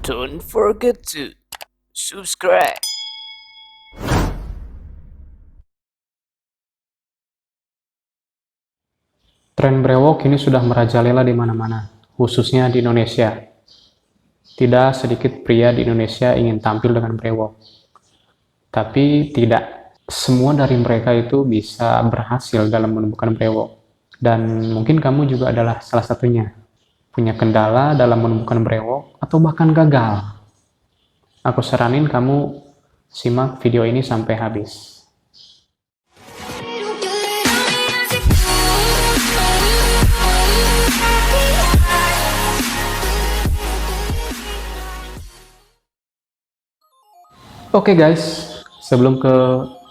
Don't forget to subscribe. Tren brewok kini sudah merajalela di mana-mana, khususnya di Indonesia. Tidak sedikit pria di Indonesia ingin tampil dengan brewok. Tapi tidak semua dari mereka itu bisa berhasil dalam menemukan brewok. Dan mungkin kamu juga adalah salah satunya. Punya kendala dalam menemukan brewok atau bahkan gagal. Aku saranin kamu simak video ini sampai habis. Oke guys, sebelum ke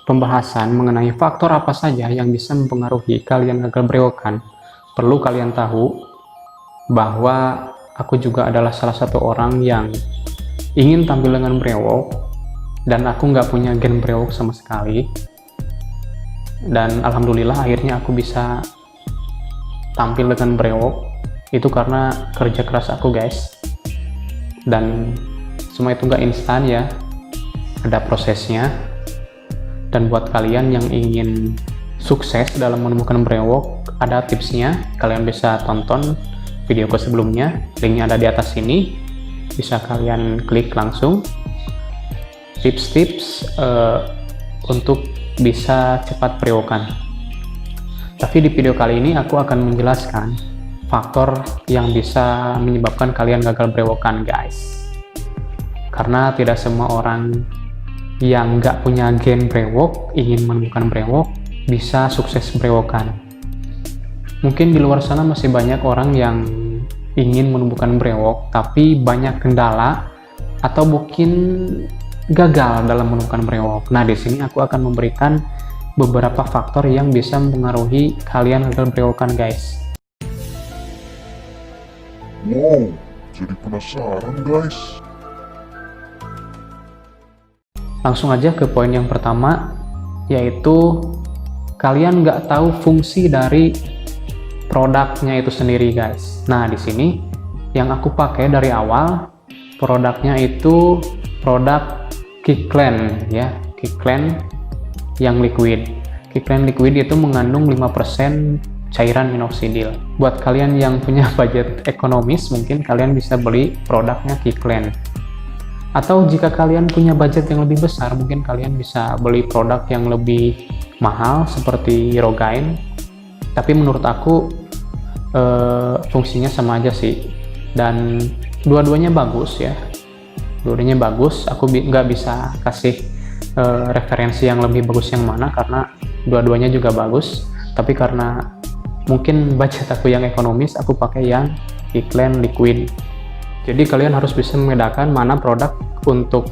pembahasan mengenai faktor apa saja yang bisa mempengaruhi kalian gagal brewokan, perlu kalian tahu bahwa aku juga adalah salah satu orang yang ingin tampil dengan brewok dan aku nggak punya gen brewok sama sekali. Dan alhamdulillah akhirnya aku bisa tampil dengan brewok itu karena kerja keras aku guys. Dan semua itu nggak instan ya, ada prosesnya. Dan buat kalian yang ingin sukses dalam menemukan brewok, ada tipsnya. Kalian bisa tonton videoku sebelumnya, linknya ada di atas sini, bisa kalian klik langsung. Tips-tips untuk bisa cepat brewokan. Tapi di video kali ini aku akan menjelaskan faktor yang bisa menyebabkan kalian gagal brewokan guys. Karena tidak semua orang yang nggak punya gen brewok ingin menemukan brewok bisa sukses brewokan. Mungkin di luar sana masih banyak orang yang ingin menemukan brewok tapi banyak kendala atau mungkin gagal dalam menemukan brewok. Nah, di sini aku akan memberikan beberapa faktor yang bisa mempengaruhi kalian gagal brewokan guys. Wow, jadi penasaran guys. Langsung aja ke poin yang pertama, yaitu kalian nggak tahu fungsi dari produknya itu sendiri guys. Nah, di sini yang aku pakai dari awal produknya itu produk Kiklen ya, Kiklen yang liquid. Kiklen liquid itu mengandung 5% cairan minoxidil. Buat kalian yang punya budget ekonomis, mungkin kalian bisa beli produknya Kiklen. Atau jika kalian punya budget yang lebih besar, mungkin kalian bisa beli produk yang lebih mahal seperti Rogaine. Tapi menurut aku fungsinya sama aja sih. Dan dua-duanya bagus ya. Dua-duanya bagus. Aku nggak bisa kasih referensi yang lebih bagus yang mana karena dua-duanya juga bagus. Tapi karena mungkin budget aku yang ekonomis, aku pakai yang Kiklen liquid. Jadi kalian harus bisa membedakan mana produk untuk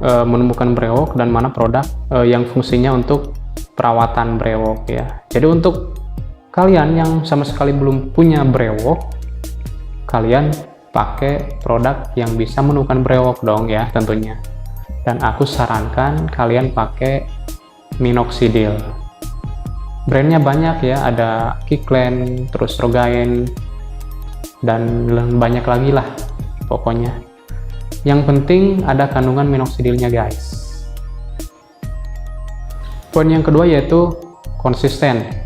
menemukan brewok dan mana produk yang fungsinya untuk perawatan brewok ya. Jadi untuk kalian yang sama sekali belum punya brewok, kalian pakai produk yang bisa menemukan brewok dong ya tentunya. Dan aku sarankan kalian pakai minoxidil. Brandnya banyak ya, ada Kiklen, terus Rogaine, dan banyak lagi lah pokoknya. Yang penting ada kandungan minoxidilnya guys. Poin yang kedua yaitu konsisten.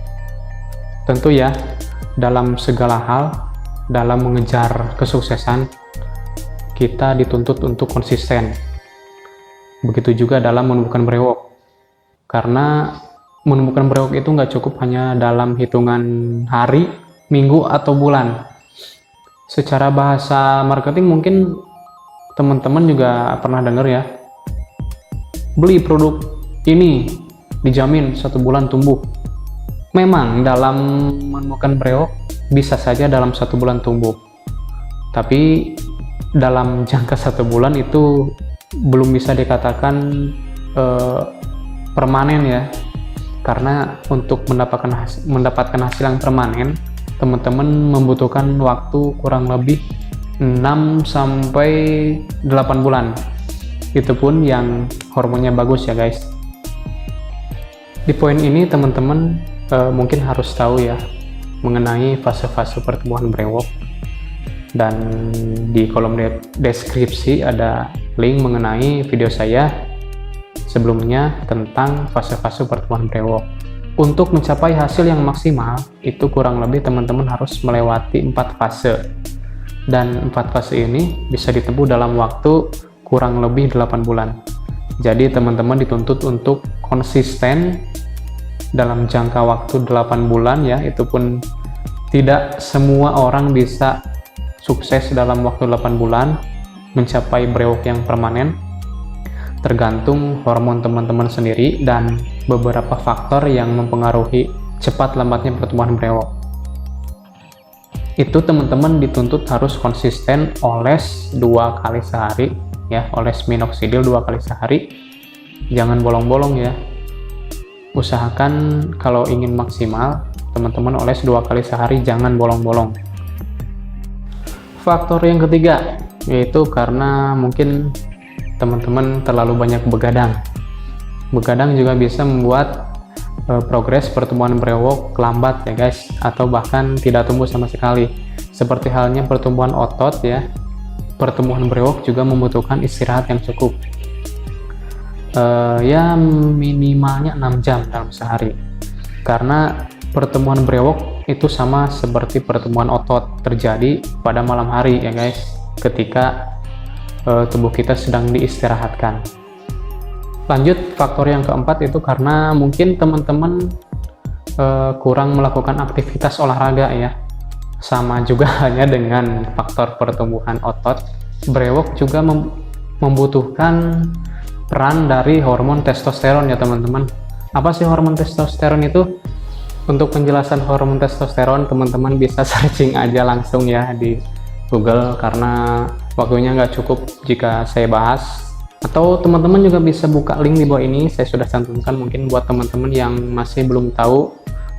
Tentu ya, dalam segala hal, dalam mengejar kesuksesan, kita dituntut untuk konsisten. Begitu juga dalam menemukan brewok. Karena menemukan brewok itu nggak cukup hanya dalam hitungan hari, minggu, atau bulan. Secara bahasa marketing mungkin teman-teman juga pernah dengar ya, beli produk ini dijamin 1 bulan tumbuh. Memang dalam menemukan brewok bisa saja dalam 1 bulan tumbuh, tapi dalam jangka 1 bulan itu belum bisa dikatakan permanen ya, karena untuk mendapatkan hasil yang permanen teman-teman membutuhkan waktu kurang lebih 6 sampai 8 bulan. Itu pun yang hormonnya bagus ya guys. Di poin ini teman-teman mungkin harus tahu ya mengenai fase-fase pertumbuhan brewok. Dan di kolom deskripsi ada link mengenai video saya sebelumnya tentang fase-fase pertumbuhan brewok. Untuk mencapai hasil yang maksimal, itu kurang lebih teman-teman harus melewati 4 fase. Dan 4 fase ini bisa ditempuh dalam waktu kurang lebih 8 bulan. Jadi teman-teman dituntut untuk konsisten dalam jangka waktu 8 bulan ya. Itu pun tidak semua orang bisa sukses dalam waktu 8 bulan mencapai brewok yang permanen. Tergantung hormon teman-teman sendiri dan beberapa faktor yang mempengaruhi cepat lambatnya pertumbuhan brewok. Itu teman-teman dituntut harus konsisten oles 2 kali sehari ya, oles minoxidil 2 kali sehari. Jangan bolong-bolong ya. Usahakan kalau ingin maksimal teman-teman oles 2 kali sehari, jangan bolong-bolong. Faktor yang ketiga yaitu karena mungkin teman-teman terlalu banyak begadang. Begadang juga bisa membuat progres pertumbuhan brewok lambat ya guys, atau bahkan tidak tumbuh sama sekali. Seperti halnya pertumbuhan otot ya, pertumbuhan brewok juga membutuhkan istirahat yang cukup. Ya minimalnya 6 jam dalam sehari. Karena pertumbuhan brewok itu sama seperti pertumbuhan otot, terjadi pada malam hari ya guys, ketika tubuh kita sedang diistirahatkan. Lanjut, faktor yang keempat itu karena mungkin teman-teman kurang melakukan aktivitas olahraga ya. Sama juga hanya dengan faktor pertumbuhan otot, brewok juga membutuhkan peran dari hormon testosteron ya teman-teman. Apa sih hormon testosteron itu? Untuk penjelasan hormon testosteron teman-teman bisa searching aja langsung ya di Google, karena waktunya nggak cukup jika saya bahas. Atau teman-teman juga bisa buka link di bawah ini, saya sudah cantumkan mungkin buat teman-teman yang masih belum tahu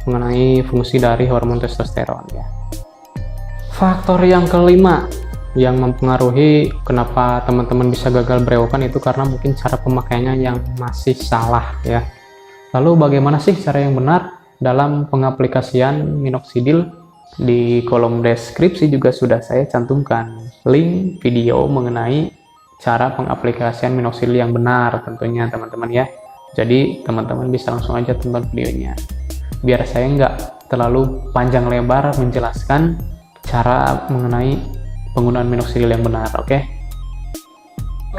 mengenai fungsi dari hormon testosteron ya. Faktor yang kelima yang mempengaruhi kenapa teman-teman bisa gagal brewokan itu karena mungkin cara pemakaiannya yang masih salah ya. Lalu bagaimana sih cara yang benar dalam pengaplikasian minoxidil? Di kolom deskripsi juga sudah saya cantumkan link video mengenai cara pengaplikasian minoxidil yang benar tentunya teman-teman ya. Jadi teman-teman bisa langsung aja tonton videonya, biar saya nggak terlalu panjang lebar menjelaskan cara mengenai penggunaan minoxidil yang benar. Oke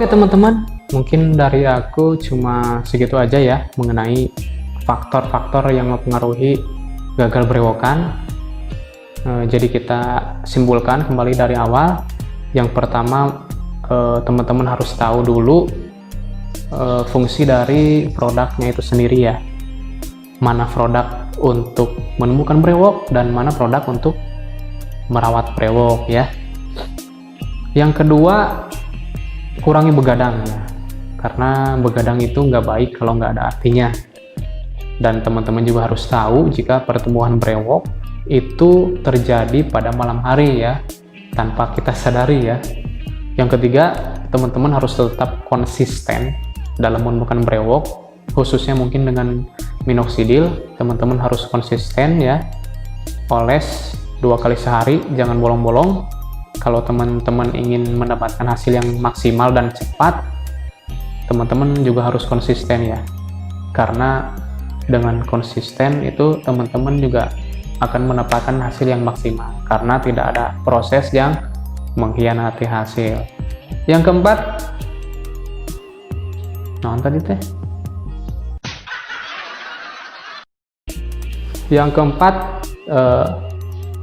teman-teman, mungkin dari aku cuma segitu aja ya mengenai faktor-faktor yang mempengaruhi gagal brewokan. Jadi kita simpulkan kembali dari awal. Yang pertama, teman-teman harus tahu dulu fungsi dari produknya itu sendiri ya. Mana produk untuk menumbuhkan brewok dan mana produk untuk merawat brewok ya. Yang kedua, kurangi begadang ya, karena begadang itu nggak baik kalau nggak ada artinya. Dan teman-teman juga harus tahu jika pertumbuhan brewok itu terjadi pada malam hari ya, tanpa kita sadari ya. Yang ketiga, teman-teman harus tetap konsisten dalam menumbuhkan brewok, khususnya mungkin dengan minoxidil. Teman-teman harus konsisten ya, oles 2 kali sehari, jangan bolong-bolong. Kalau teman-teman ingin mendapatkan hasil yang maksimal dan cepat, teman-teman juga harus konsisten ya, karena dengan konsisten itu teman-teman juga akan mendapatkan hasil yang maksimal, karena tidak ada proses yang mengkhianati hasil. Yang keempat, tadi teh. Yang keempat,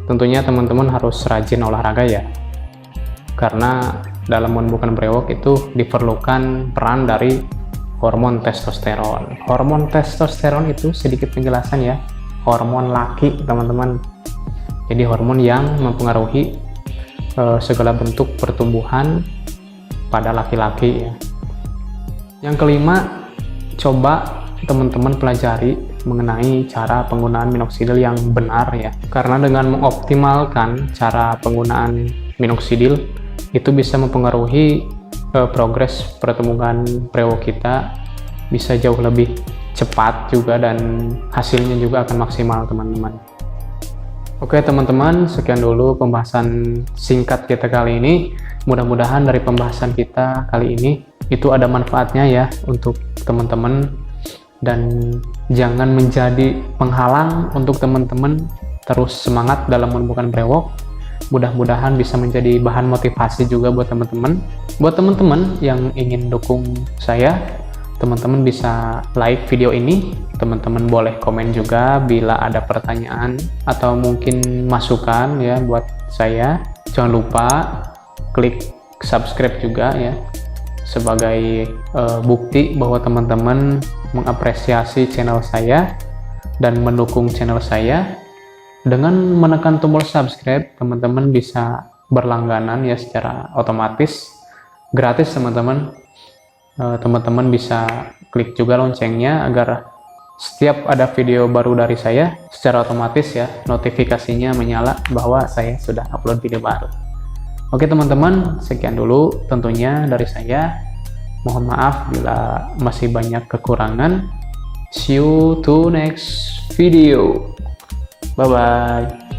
tentunya teman-teman harus rajin olahraga ya, karena dalam menumbuhkan brewok itu diperlukan peran dari hormon testosteron. Hormon testosteron itu sedikit penjelasan ya, hormon laki teman-teman. Jadi hormon yang mempengaruhi segala bentuk pertumbuhan pada laki-laki ya. Yang kelima, coba teman-teman pelajari mengenai cara penggunaan minoxidil yang benar ya, karena dengan mengoptimalkan cara penggunaan minoxidil itu bisa mempengaruhi progres pertumbuhan brewok kita bisa jauh lebih cepat juga, dan hasilnya juga akan maksimal teman-teman. Oke teman-teman, sekian dulu pembahasan singkat kita kali ini. Mudah-mudahan dari pembahasan kita kali ini itu ada manfaatnya ya untuk teman-teman, dan jangan menjadi penghalang untuk teman-teman terus semangat dalam menemukan brewok. Mudah-mudahan bisa menjadi bahan motivasi juga buat teman-teman. Buat teman-teman yang ingin dukung saya, teman-teman bisa like video ini. Teman-teman boleh komen juga bila ada pertanyaan atau mungkin masukan ya buat saya. Jangan lupa klik subscribe juga ya, sebagai bukti bahwa teman-teman mengapresiasi channel saya dan mendukung channel saya. Dengan menekan tombol subscribe, teman-teman bisa berlangganan ya secara otomatis, gratis teman-teman. Teman-teman bisa klik juga loncengnya agar setiap ada video baru dari saya secara otomatis ya notifikasinya menyala bahwa saya sudah upload video baru. Oke teman-teman, sekian dulu tentunya dari saya. Mohon maaf bila masih banyak kekurangan. See you to next video. Bye bye.